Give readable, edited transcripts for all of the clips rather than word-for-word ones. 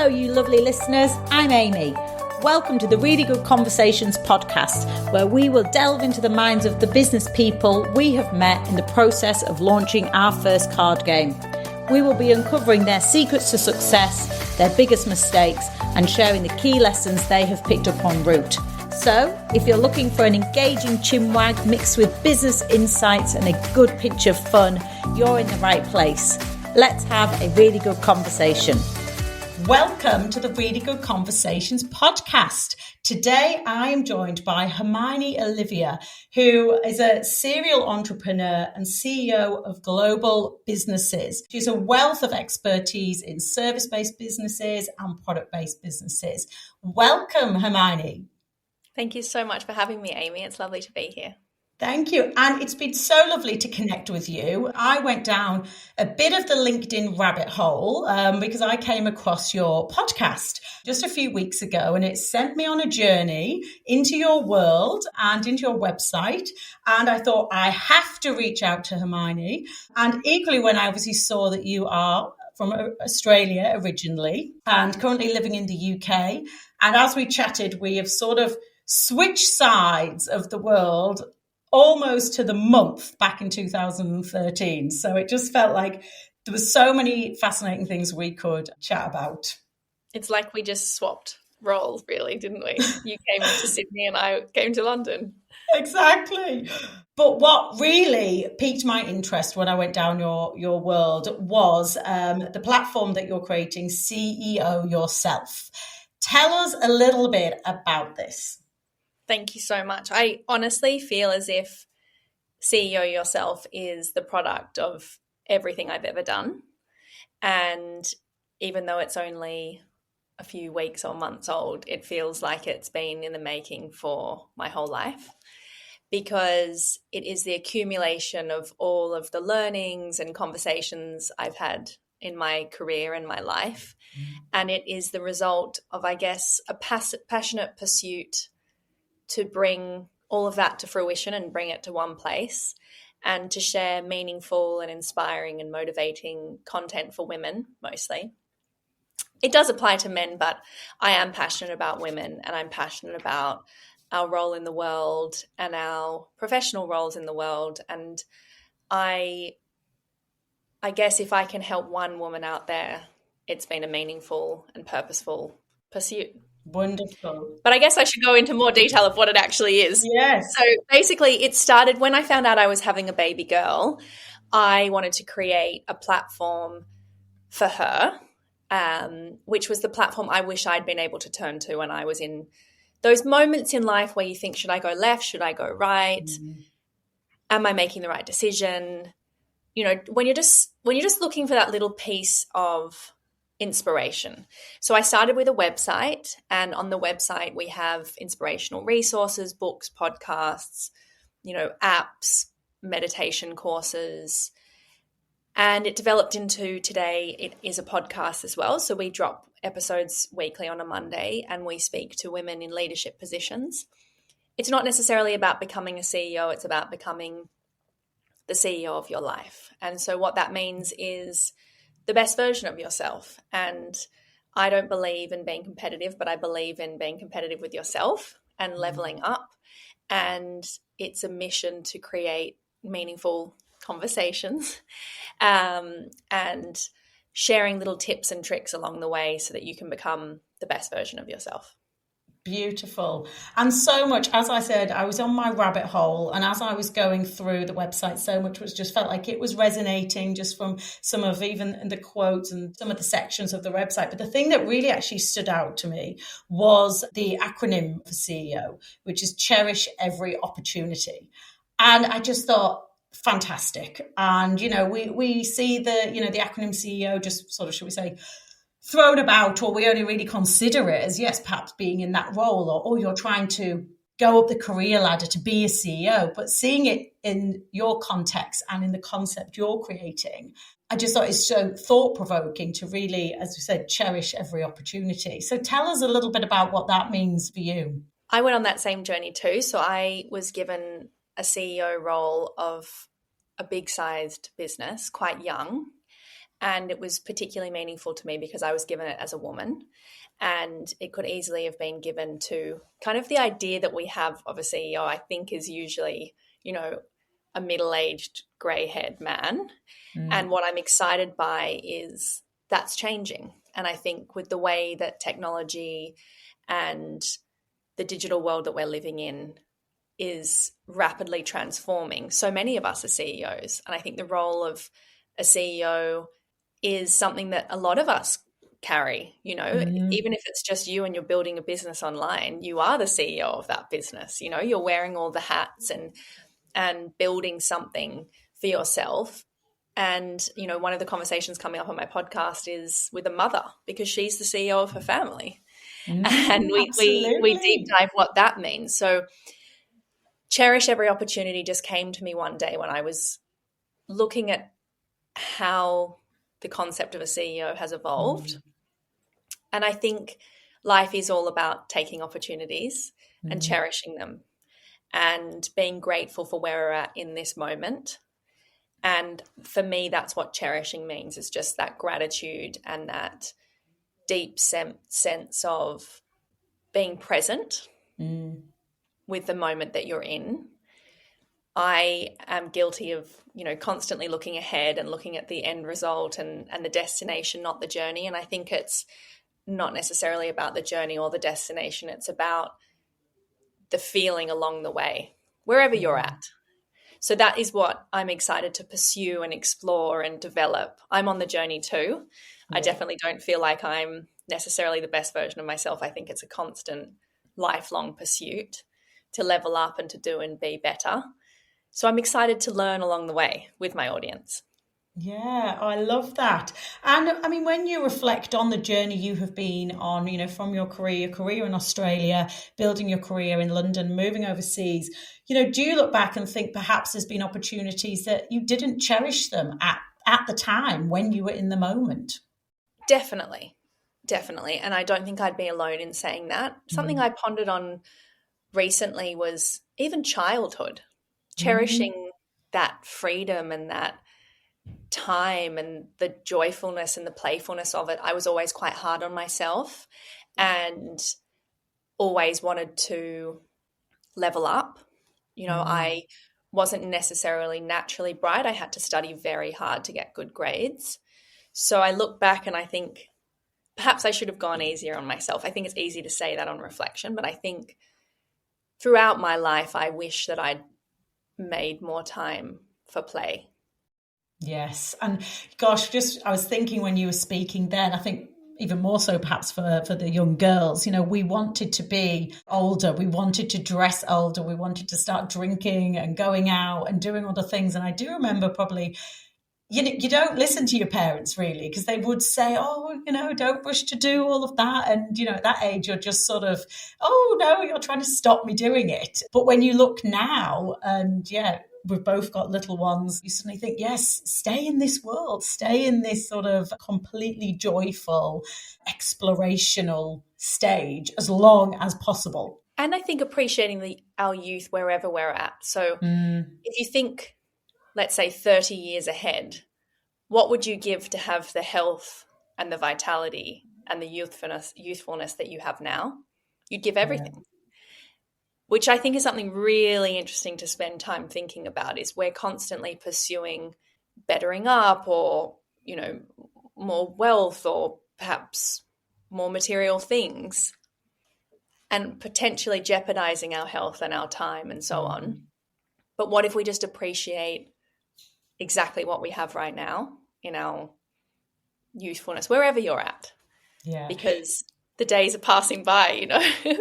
Hello, you lovely listeners. I'm Amy. Welcome to the Really Good Conversations podcast, where we will delve into the minds of the business people we have met in the process of launching our first card game. We will be uncovering their secrets to success, their biggest mistakes, and sharing the key lessons they have picked up en route. So, if you're looking for an engaging chinwag mixed with business insights and a good pinch of fun, you're in the right place. Let's have a really good conversation. Welcome to the Really Good Conversations podcast. Today, I am joined by Hermione Olivia, who is a serial entrepreneur and CEO of global businesses. She's a wealth of expertise in service-based businesses and product-based businesses. Welcome, Hermione. Thank you so much for having me, Amy. It's lovely to be here. Thank you. And it's been so lovely to connect with you. I went down a bit of the LinkedIn rabbit hole because I came across your podcast just a few weeks ago, and it sent me on a journey into your world and into your website. And I thought I have to reach out to Hermione. And equally, when I obviously saw that you are from Australia originally and currently living in the UK. And as we chatted, we have sort of switched sides of the world almost to the month back in 2013. So it just felt like there were so many fascinating things we could chat about. It's like we just swapped roles, really, didn't we? You came to Sydney and I came to London. Exactly. But what really piqued my interest when I went down your world was the platform that you're creating, CEO Yourself. Tell us a little bit about this. Thank you so much. I honestly feel as if CEO Yourself is the product of everything I've ever done. And even though it's only a few weeks or months old, it feels like it's been in the making for my whole life, because it is the accumulation of all of the learnings and conversations I've had in my career and my life. And it is the result of, I guess, a passionate pursuit to bring all of that to fruition and bring it to one place, and to share meaningful and inspiring and motivating content for women mostly. It does apply to men, but I am passionate about women, and I'm passionate about our role in the world and our professional roles in the world. And I guess if I can help one woman out there, it's been a meaningful and purposeful pursuit. Wonderful. But I guess I should go into more detail of what it actually is. Yes. So basically it started when I found out I was having a baby girl. I wanted to create a platform for her, which was the platform I wish I'd been able to turn to when I was in those moments in life where you think, should I go left? Should I go right? Am I making the right decision? You know, when you're just looking for that little piece of inspiration. So I started with a website, and on the website we have inspirational resources, books, podcasts, apps, meditation courses, and it developed into today it is a podcast as well. So we drop episodes weekly on a Monday, and we speak to women in leadership positions. It's not necessarily about becoming a CEO, it's about becoming the CEO of your life. And so what that means is the best version of yourself. And I don't believe in being competitive, but I believe in being competitive with yourself and leveling up. And it's a mission to create meaningful conversations and sharing little tips and tricks along the way so that you can become the best version of yourself. Beautiful. And so much, as I said, I was on my rabbit hole, and as I was going through the website, so much was just felt like it was resonating just from some of even the quotes and some of the sections of the website. But the thing that really actually stood out to me was the acronym for CEO, which is Cherish Every Opportunity. And I just thought, fantastic. And, we see the acronym CEO just sort of, should we say, thrown about, or we only really consider it as, yes, perhaps being in that role, or you're trying to go up the career ladder to be a CEO. But seeing it in your context and in the concept you're creating, I just thought it's so thought-provoking to really, as we said, cherish every opportunity. So tell us a little bit about what that means for you. I went on that same journey too. So I was given a CEO role of a big-sized business, quite young. And it was particularly meaningful to me because I was given it as a woman, and it could easily have been given to kind of the idea that we have of a CEO, I think, is usually, a middle-aged grey-haired man. And what I'm excited by is that's changing. And I think with the way that technology and the digital world that we're living in is rapidly transforming, so many of us are CEOs. And I think the role of a CEO is something that a lot of us carry, even if it's just you and you're building a business online, you are the CEO of that business. You're wearing all the hats and building something for yourself. And, one of the conversations coming up on my podcast is with a mother, because she's the CEO of her family. And we deep dive what that means. So Cherish Every Opportunity just came to me one day when I was looking at how the concept of a CEO has evolved. And I think life is all about taking opportunities and cherishing them and being grateful for where we're at in this moment. And for me, that's what cherishing means, is just that gratitude and that deep sense of being present with the moment that you're in. I am guilty of, constantly looking ahead and looking at the end result and the destination, not the journey. And I think it's not necessarily about the journey or the destination. It's about the feeling along the way, wherever you're at. So that is what I'm excited to pursue and explore and develop. I'm on the journey too. Yeah. I definitely don't feel like I'm necessarily the best version of myself. I think it's a constant lifelong pursuit to level up and to do and be better. So I'm excited to learn along the way with my audience. Yeah, I love that. And I mean, when you reflect on the journey you have been on, from your career in Australia, building your career in London, moving overseas, do you look back and think perhaps there's been opportunities that you didn't cherish them at the time when you were in the moment? Definitely. And I don't think I'd be alone in saying that. Something I pondered on recently was even childhood, cherishing that freedom and that time and the joyfulness and the playfulness of it. I was always quite hard on myself and always wanted to level up. I wasn't necessarily naturally bright. I had to study very hard to get good grades. So I look back and I think perhaps I should have gone easier on myself. I think it's easy to say that on reflection, but I think throughout my life, I wish that I'd made more time for play. Yes. And gosh, I was thinking when you were speaking then, I think even more so perhaps for the young girls, we wanted to be older. We wanted to dress older. We wanted to start drinking and going out and doing all the things. And I do remember probably, you don't listen to your parents really, because they would say, don't rush to do all of that. And, at that age, you're just sort of, oh, no, you're trying to stop me doing it. But when you look now and we've both got little ones, you suddenly think, yes, stay in this world, stay in this sort of completely joyful, explorational stage as long as possible. And I think appreciating our youth wherever we're at. So if you think, let's say 30 years ahead, what would you give to have the health and the vitality and the youthfulness that you have now? You'd give everything. Yeah. Which I think is something really interesting to spend time thinking about, is we're constantly pursuing bettering up or, more wealth or perhaps more material things and potentially jeopardizing our health and our time and so on. But what if we just appreciate exactly what we have right now in our youthfulness, wherever you're at? Yeah. Because the days are passing by, They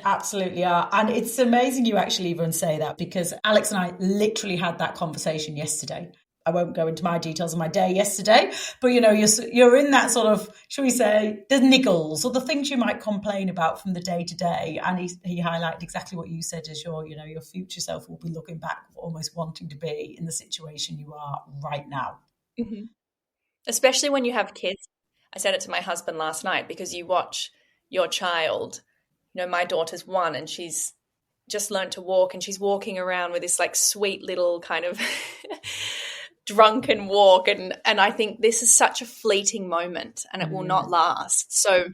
absolutely are. And it's amazing you actually even say that, because Alex and I literally had that conversation yesterday. I won't go into my details of my day yesterday, but you're in that sort of, shall we say, the niggles or the things you might complain about from the day to day. And he highlighted exactly what you said, as your future self will be looking back, almost wanting to be in the situation you are right now. Mm-hmm. Especially when you have kids. I said it to my husband last night, because you watch your child, my daughter's 1 and she's just learned to walk, and she's walking around with this like sweet little kind of drunken walk. And I think this is such a fleeting moment and it will not last. So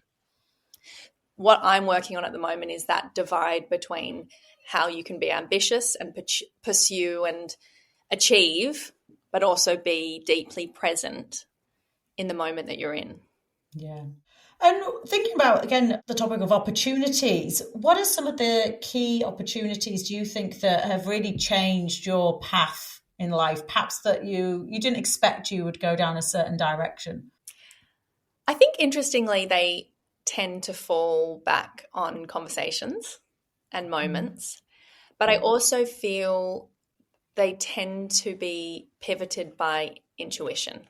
what I'm working on at the moment is that divide between how you can be ambitious and pursue and achieve, but also be deeply present in the moment that you're in. Yeah. And thinking about, again, the topic of opportunities, what are some of the key opportunities do you think that have really changed your path in life? Perhaps that you didn't expect you would go down a certain direction? I think, interestingly, they tend to fall back on conversations and moments. But I also feel they tend to be pivoted by intuition.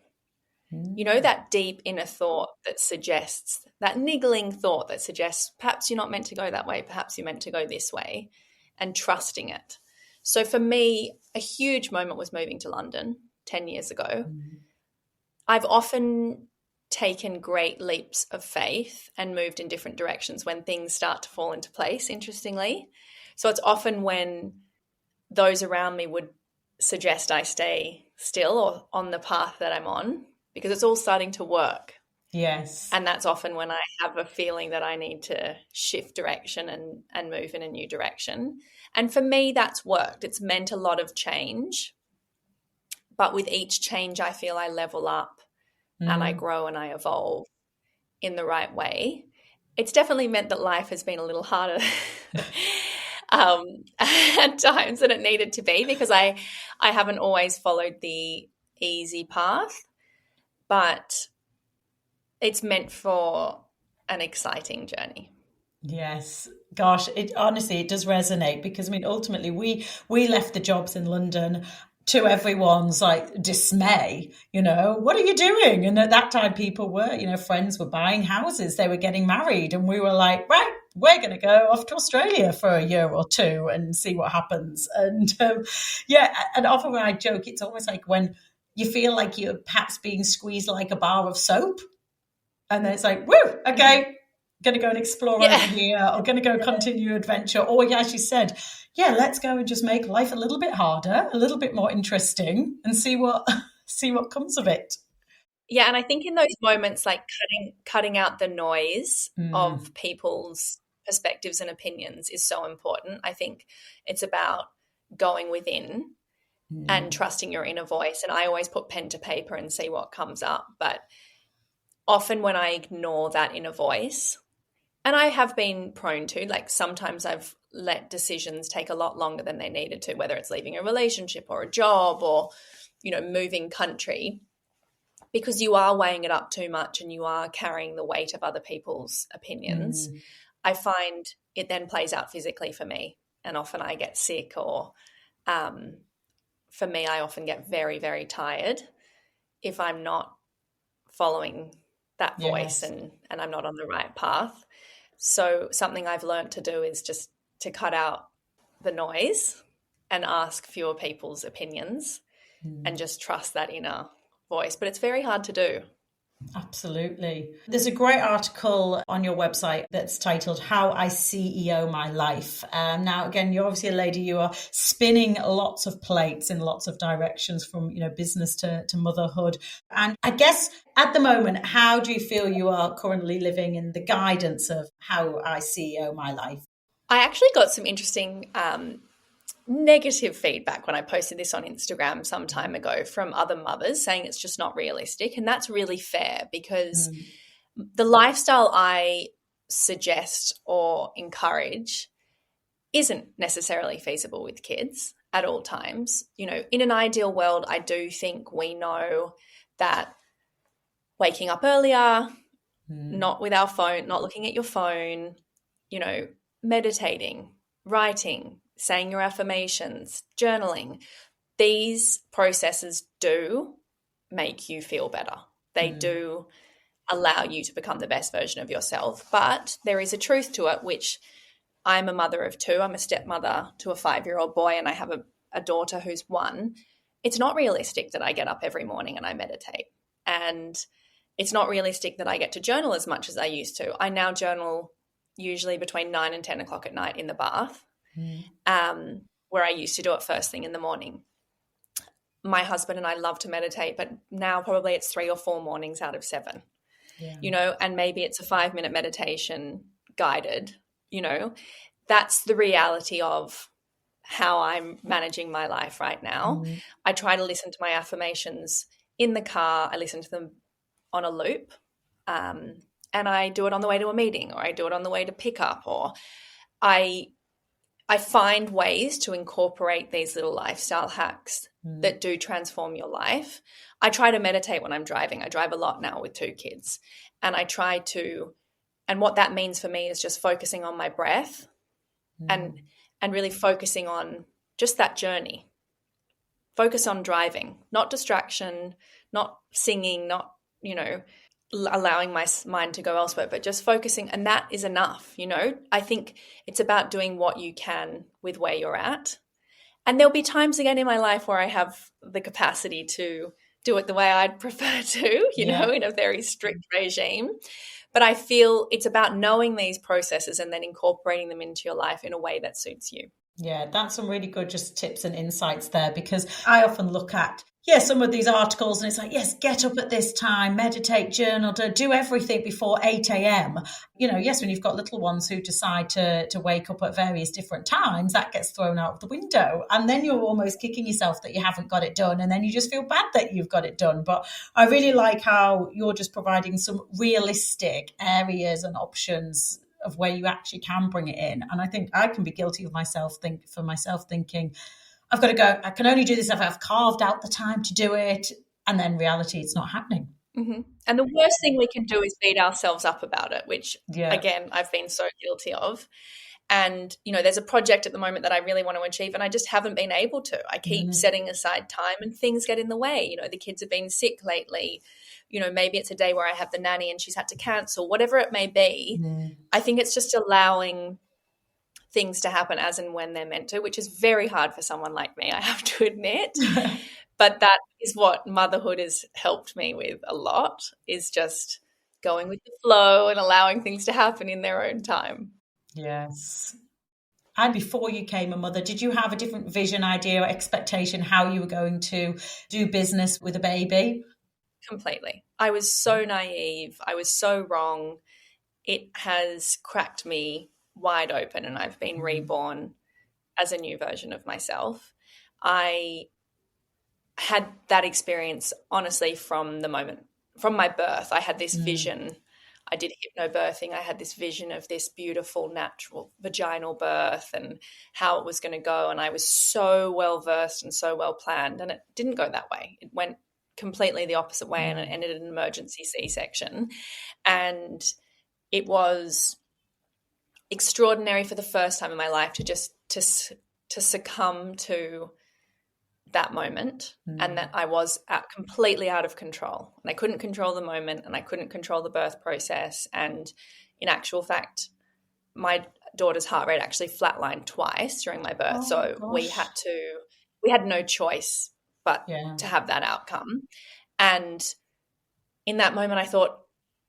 You know, that deep inner thought that suggests, that niggling thought that suggests perhaps you're not meant to go that way, perhaps you're meant to go this way, and trusting it. So for me, a huge moment was moving to London 10 years ago. I've often taken great leaps of faith and moved in different directions when things start to fall into place, interestingly. So it's often when those around me would suggest I stay still or on the path that I'm on, because it's all starting to work. Yes. And that's often when I have a feeling that I need to shift direction and move in a new direction. And for me, that's worked. It's meant a lot of change. But with each change, I feel I level up and I grow and I evolve in the right way. It's definitely meant that life has been a little harder at times than it needed to be, because I haven't always followed the easy path, but it's meant for an exciting journey. Yes. Gosh, it honestly, it does resonate, because I mean, ultimately we left the jobs in London to everyone's like dismay, what are you doing? And at that time people were, friends were buying houses, they were getting married, and we were like, right, we're going to go off to Australia for a year or two and see what happens. And and often when I joke, it's almost like when you feel like you're perhaps being squeezed like a bar of soap, and then it's like, woo, okay, going to go and explore over here, or going to go continue adventure, or as you said, let's go and just make life a little bit harder, a little bit more interesting, and see what comes of it. Yeah, and I think in those moments, like cutting out the noise of people's perspectives and opinions is so important. I think it's about going within and trusting your inner voice. And I always put pen to paper and see what comes up. But often when I ignore that inner voice, and I have been prone to, like sometimes I've let decisions take a lot longer than they needed to, whether it's leaving a relationship or a job or, moving country, because you are weighing it up too much and you are carrying the weight of other people's opinions. I find it then plays out physically for me, and often I get sick, or for me, I often get very, very tired if I'm not following that voice and I'm not on the right path. So something I've learned to do is just to cut out the noise and ask fewer people's opinions and just trust that inner voice. But it's very hard to do. Absolutely. There's a great article on your website that's titled How I CEO My Life. Now, again, you're obviously a lady, you are spinning lots of plates in lots of directions, from, business to motherhood. And I guess at the moment, how do you feel you are currently living in the guidance of how I CEO my life? I actually got some interesting negative feedback when I posted this on Instagram some time ago from other mothers saying it's just not realistic. And that's really fair, because the lifestyle I suggest or encourage isn't necessarily feasible with kids at all times. In an ideal world, I do think we know that waking up earlier, not with our phone, not looking at your phone, meditating, writing, saying your affirmations, journaling, these processes do make you feel better. They do allow you to become the best version of yourself. But there is a truth to it, which I'm a mother of two. I'm a stepmother to a 5-year-old boy, and I have a daughter who's 1. It's not realistic that I get up every morning and I meditate. And it's not realistic that I get to journal as much as I used to. I now journal usually between 9 and 10 o'clock at night in the bath, where I used to do it first thing in the morning. my husband and I love to meditate, but now probably it's 3 or 4 mornings out of 7, and maybe it's a 5-minute meditation guided, that's the reality of how I'm managing my life right now. I try to listen to my affirmations in the car. I listen to them on a loop, and I do it on the way to a meeting, or I do it on the way to pick up, or I find ways to incorporate these little lifestyle hacks that do transform your life. I try to meditate when I'm driving. I drive a lot now with 2 kids, and I try to, and what that means for me is just focusing on my breath and really focusing on just that journey. Focus on driving, not distraction, not singing, not, allowing my mind to go elsewhere, but just focusing, and that is enough. I think it's about doing what you can with where you're at. And there'll be times again in my life where I have the capacity to do it the way I'd prefer to, in a very strict regime. But I feel it's about knowing these processes and then incorporating them into your life in a way that suits you. Yeah, that's some really good just tips and insights there, because I often look at, some of these articles and it's like, yes, get up at this time, meditate, journal, do everything before 8 a.m. Yes, when you've got little ones who decide to wake up at various different times, that gets thrown out of the window. And then you're almost kicking yourself that you haven't got it done. And then you just feel bad that you've got it done. But I really like how you're just providing some realistic areas and options of where you actually can bring it in. And I think I can be guilty of thinking, I've got to go, I can only do this if I've carved out the time to do it. And then reality, it's not happening. Mm-hmm. And the worst thing we can do is beat ourselves up about it, which again, I've been so guilty of. And, there's a project at the moment that I really want to achieve, and I just haven't been able to. I keep setting aside time and things get in the way. The kids have been sick lately. Maybe it's a day where I have the nanny and she's had to cancel, whatever it may be. I think it's just allowing things to happen as and when they're meant to, which is very hard for someone like me, I have to admit. But that is what motherhood has helped me with a lot, is just going with the flow and allowing things to happen in their own time. Yes. And before you came a mother, did you have a different vision, idea, or expectation how you were going to do business with a baby? Completely. I was so naive. I was so wrong. It has cracked me wide open, and I've been reborn as a new version of myself. I had that experience, honestly, from my birth. I had this vision. I did hypnobirthing. I had this vision of this beautiful natural vaginal birth and how it was going to go. And I was so well versed and so well planned, and it didn't go that way. It went completely the opposite way, and it ended in an emergency C-section. And it was extraordinary for the first time in my life to just to succumb to that moment, and that I was completely out of control, and I couldn't control the moment, and I couldn't control the birth process. And in actual fact, my daughter's heart rate actually flatlined twice during my birth. We had no choice but to have that outcome. And in that moment I thought,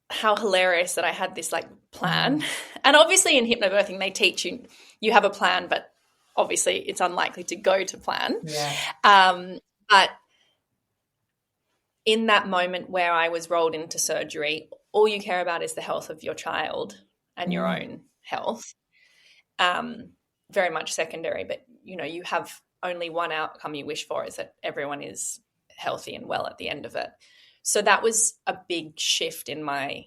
how hilarious that I had this plan. And obviously in hypnobirthing they teach you have a plan, but obviously it's unlikely to go to plan. But in that moment where I was rolled into surgery, all you care about is the health of your child and your own health. Very much secondary, but you have only one outcome you wish for, is that everyone is healthy and well at the end of it. So that was a big shift in my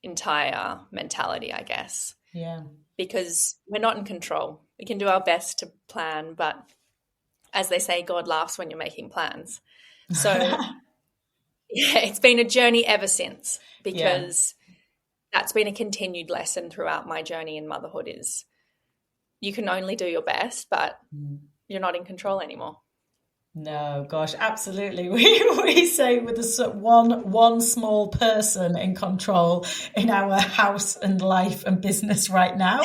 entire mentality, I guess. Yeah. Because we're not in control. We can do our best to plan, but as they say, God laughs when you're making plans. So it's been a journey ever since, because that's been a continued lesson throughout my journey in motherhood, is you can only do your best, but you're not in control anymore. No, gosh, absolutely. We say with one small person in control in our house and life and business right now.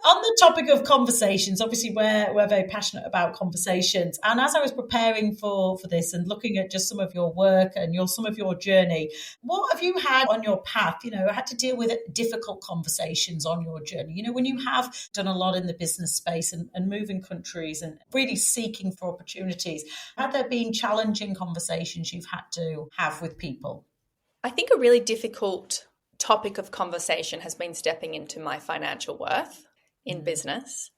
On the topic of conversations, obviously we're very passionate about conversations. And as I was preparing for this and looking at just some of your work and some of your journey, what have you had on your path? Had to deal with difficult conversations on your journey. When you have done a lot in the business space and moving countries and really seeking for opportunities, have there been challenging conversations you've had to have with people? I think a really difficult topic of conversation has been stepping into my financial worth in business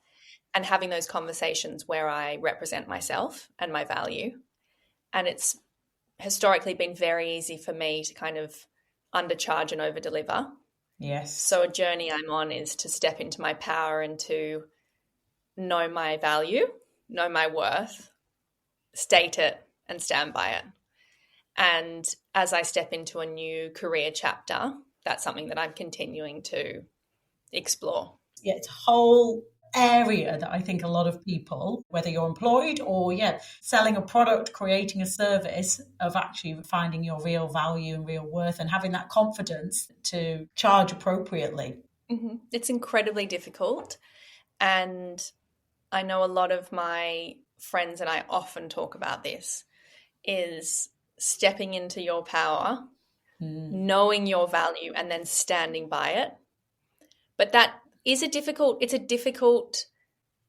and having those conversations where I represent myself and my value. And it's historically been very easy for me to kind of undercharge and overdeliver. Yes. So a journey I'm on is to step into my power and to know my value, know my worth, state it and stand by it. And as I step into a new career chapter, that's something that I'm continuing to explore. Yeah, it's a whole area that I think a lot of people, whether you're employed or selling a product, creating a service, of actually finding your real value and real worth and having that confidence to charge appropriately. Mm-hmm. It's incredibly difficult. And I know a lot of my friends and I often talk about this, is stepping into your power, knowing your value and then standing by it. But that is it's a difficult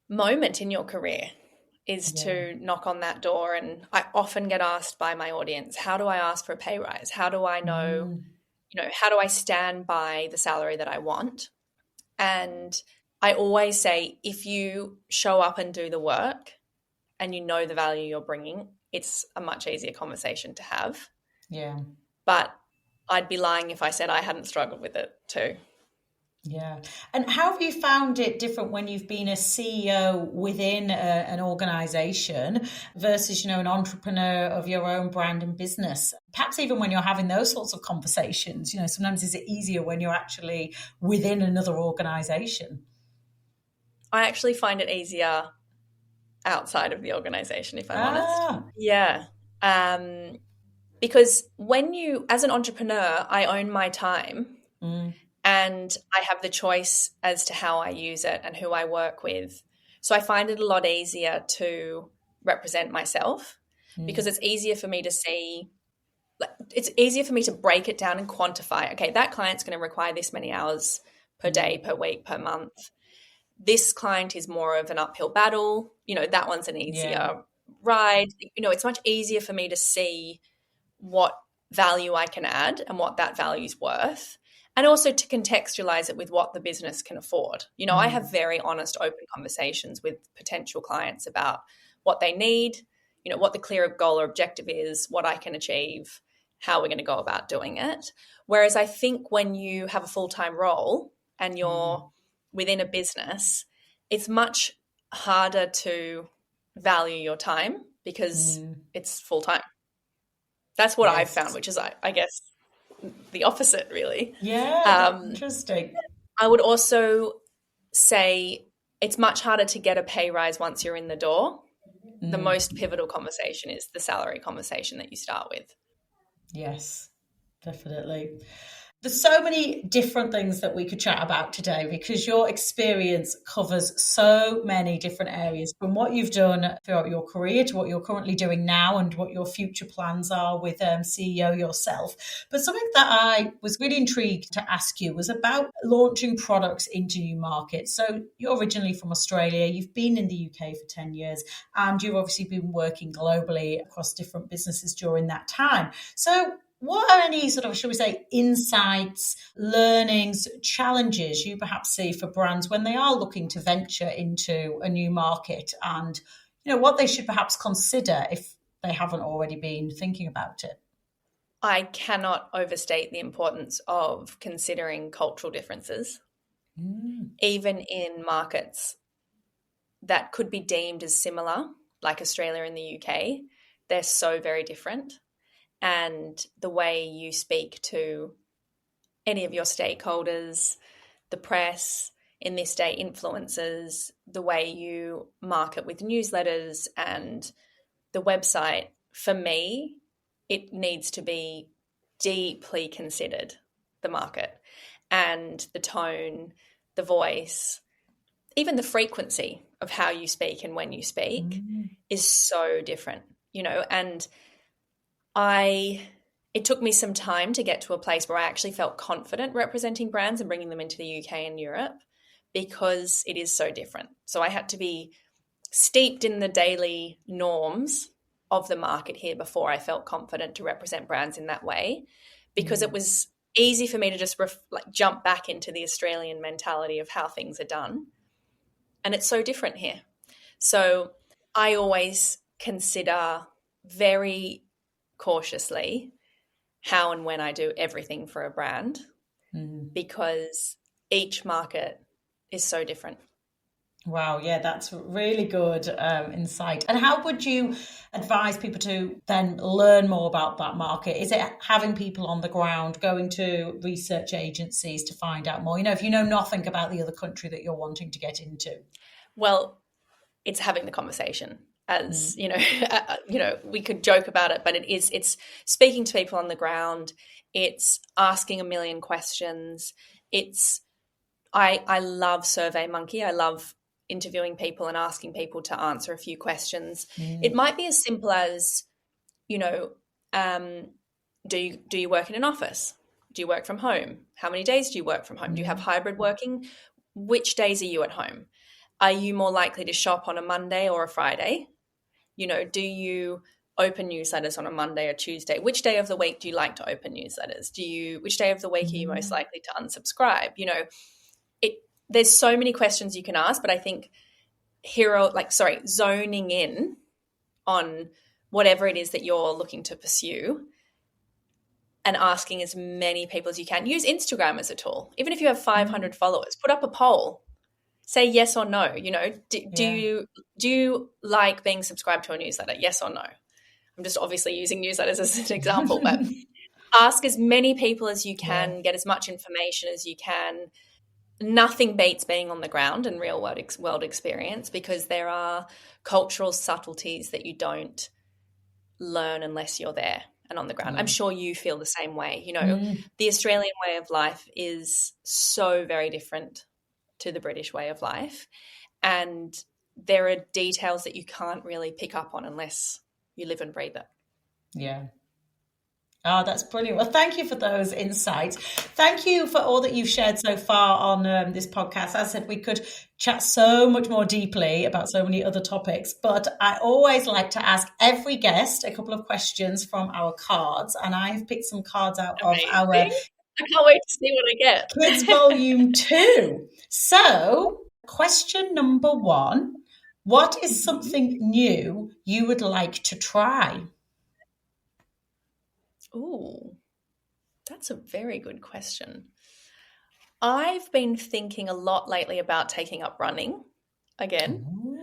moment in your career, is to knock on that door. And I often get asked by my audience, how do I ask for a pay rise? How do I know, how do I stand by the salary that I want? And I always say, if you show up and do the work and you know the value you're bringing, it's a much easier conversation to have. Yeah. But I'd be lying if I said I hadn't struggled with it too. Yeah. And how have you found it different when you've been a CEO within an organization versus, an entrepreneur of your own brand and business? Perhaps even when you're having those sorts of conversations, sometimes is it easier when you're actually within another organization? I actually find it easier outside of the organization, if I'm honest. Yeah. Because as an entrepreneur, I own my time. And I have the choice as to how I use it and who I work with. So I find it a lot easier to represent myself because it's easier for me to see, it's easier for me to break it down and quantify. Okay, that client's going to require this many hours per day, per week, per month. This client is more of an uphill battle. That one's an easier ride. It's much easier for me to see what value I can add and what that value's worth. And also to contextualize it with what the business can afford. I have very honest, open conversations with potential clients about what they need, what the clear goal or objective is, what I can achieve, how we're going to go about doing it. Whereas I think when you have a full-time role and you're within a business, it's much harder to value your time because it's full-time. That's what I've found, which is, I guess, the opposite, really. Yeah, interesting. I would also say it's much harder to get a pay rise once you're in the door. The most pivotal conversation is the salary conversation that you start with. Yes, definitely. There's so many different things that we could chat about today because your experience covers so many different areas, from what you've done throughout your career to what you're currently doing now and what your future plans are with CEO yourself. But something that I was really intrigued to ask you was about launching products into new markets. So you're originally from Australia, you've been in the UK for 10 years, and you've obviously been working globally across different businesses during that time. So what are any sort of, shall we say, insights, learnings, challenges you perhaps see for brands when they are looking to venture into a new market, and what they should perhaps consider if they haven't already been thinking about it? I cannot overstate the importance of considering cultural differences, even in markets that could be deemed as similar, like Australia and the UK. They're so very different. And the way you speak to any of your stakeholders, the press, in this day influencers, the way you market with newsletters and the website, for me, it needs to be deeply considered, the market and the tone, the voice, even the frequency of how you speak and when you speak is so different, and it took me some time to get to a place where I actually felt confident representing brands and bringing them into the UK and Europe, because it is so different. So I had to be steeped in the daily norms of the market here before I felt confident to represent brands in that way, because it was easy for me to just jump back into the Australian mentality of how things are done. And it's so different here. So I always consider very cautiously how and when I do everything for a brand, because each market is so different. Wow, yeah, that's really good insight. And how would you advise people to then learn more about that market? Is it having people on the ground, going to research agencies to find out more? If you know nothing about the other country that you're wanting to get into? Well, it's having the conversation. As we could joke about it, but it's speaking to people on the ground. It's asking a million questions. I love SurveyMonkey. I love interviewing people and asking people to answer a few questions. It might be as simple as, do you work in an office? Do you work from home? How many days do you work from home? Do you have hybrid working? Which days are you at home? Are you more likely to shop on a Monday or a Friday? Do you open newsletters on a Monday or Tuesday? Which day of the week do you like to open newsletters? Which day of the week are you most likely to unsubscribe? There's so many questions you can ask, but I think zoning in on whatever it is that you're looking to pursue and asking as many people as you can. Use Instagram as a tool. Even if you have 500 followers, put up a poll. Say yes or no. Do you like being subscribed to a newsletter? Yes or no? I'm just obviously using newsletters as an example, but ask as many people as you can, get as much information as you can. Nothing beats being on the ground and real world experience, because there are cultural subtleties that you don't learn unless you're there and on the ground. I'm sure you feel the same way. The Australian way of life is so very different to the British way of life, and there are details that you can't really pick up on unless you live and breathe it. Yeah. Oh, that's brilliant. Well, thank you for those insights. Thank you for all that you've shared so far on this podcast. As I said, we could chat so much more deeply about so many other topics, but I always like to ask every guest a couple of questions from our cards, and I've picked some cards out Amazing. of our I can't wait to see what I get. Kids Volume 2. So, question number 1, what is something new you would like to try? Ooh, that's a very good question. I've been thinking a lot lately about taking up running again. Ooh.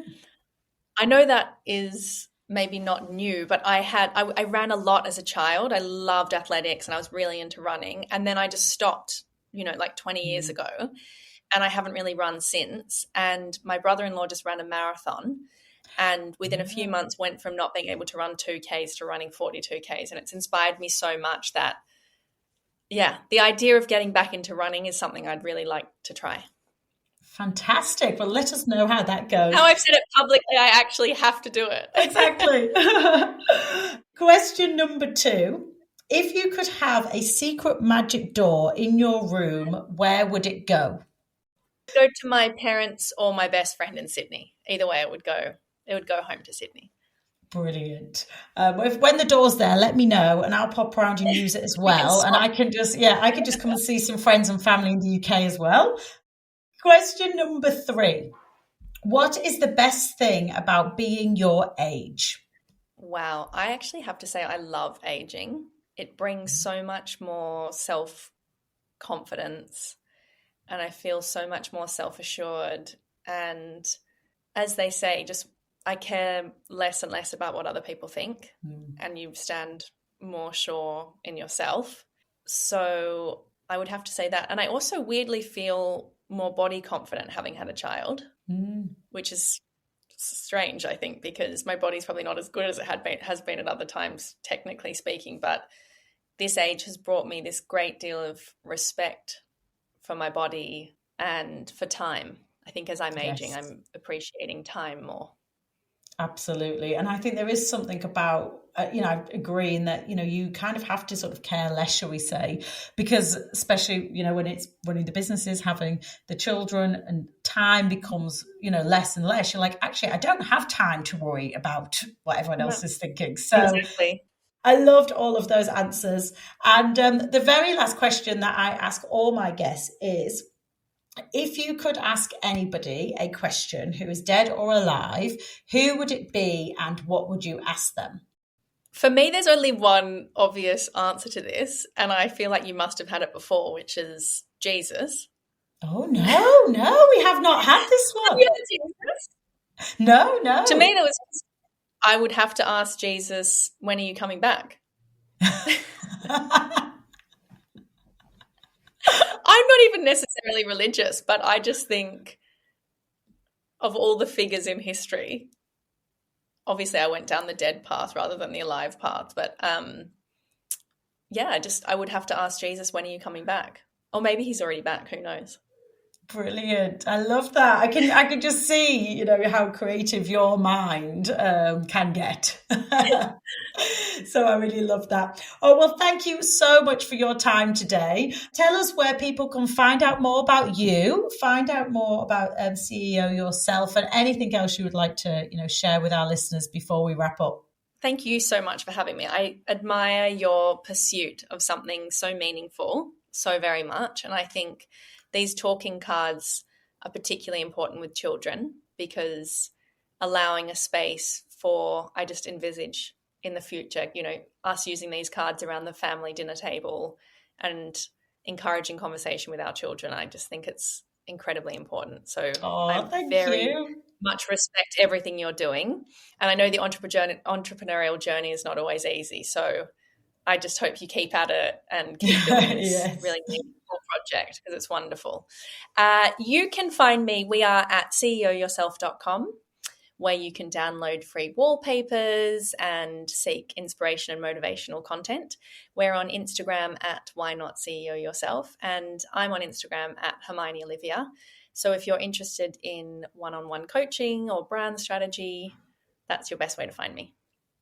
I know that is maybe not new, but I ran a lot as a child. I loved athletics and I was really into running. And then I just stopped, 20 years ago, and I haven't really run since. And my brother-in-law just ran a marathon, and within a few months went from not being able to run 2Ks to running 42Ks. And it's inspired me so much that, the idea of getting back into running is something I'd really like to try. Fantastic. Well, let us know how that goes. Now I've said it publicly, I actually have to do it. Exactly. Question number 2. If you could have a secret magic door in your room, where would it go? Go to my parents or my best friend in Sydney. Either way, it would go home to Sydney. Brilliant. When the door's there, let me know and I'll pop around and use it as well. And I can just come and see some friends and family in the UK as well. Question number 3. What is the best thing about being your age? Wow. I actually have to say I love aging. It brings so much more self-confidence, and I feel so much more self-assured. And as they say, I care less and less about what other people think, and you stand more sure in yourself. So I would have to say that. And I also weirdly feel more body confident having had a child, which is strange, I think, because my body's probably not as good as it has been at other times, technically speaking. But this age has brought me this great deal of respect for my body and for time. I think as I'm aging, Yes. I'm appreciating time more. Absolutely. And I think there is something about, I agree in that, you kind of have to sort of care less, shall we say, because especially, when it's running the businesses, having the children, and time becomes, less and less. You're like, actually, I don't have time to worry about what everyone else is thinking. So Exactly. I loved all of those answers. And the very last question that I ask all my guests is, if you could ask anybody a question who is dead or alive, who would it be and what would you ask them? For me, there's only one obvious answer to this, and I feel like you must have had it before, which is Jesus. Oh, no, we have not had this one. No. To me, I would have to ask Jesus, when are you coming back? I'm not even necessarily religious, but I just think of all the figures in history. Obviously, I went down the dead path rather than the alive path. But I would have to ask Jesus, when are you coming back? Or maybe he's already back. Who knows? Brilliant. I love that. I can just see, how creative your mind can get. So I really love that. Oh, well, thank you so much for your time today. Tell us where people can find out more about you, find out more about CEO yourself, and anything else you would like to, share with our listeners before we wrap up. Thank you so much for having me. I admire your pursuit of something so meaningful so very much. And I think these talking cards are particularly important with children, because allowing a space for, I just envisage in the future, us using these cards around the family dinner table and encouraging conversation with our children. I just think it's incredibly important. So I very much respect everything you're doing. And I know the entrepreneurial journey is not always easy. So I just hope you keep at it and keep doing this Yes. really meaningful project, because it's wonderful. You can find me. We are at ceoyourself.com, where you can download free wallpapers and seek inspiration and motivational content. We're on Instagram at Why Not CEO Yourself, and I'm on Instagram at Hermione Olivia. So if you're interested in one-on-one coaching or brand strategy, that's your best way to find me.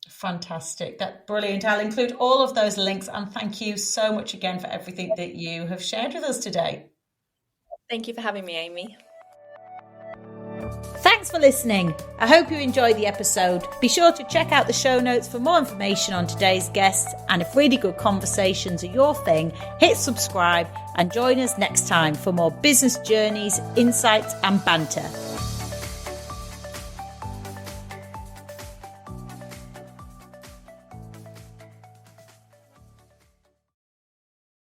Fantastic. That's brilliant. I'll include all of those links, and thank you so much again for everything that you have shared with us today. Thank you for having me, Amy. Thanks for listening. I hope you enjoyed the episode. Be sure to check out the show notes for more information on today's guests, and if really good conversations are your thing, hit subscribe and join us next time for more business journeys, insights and banter.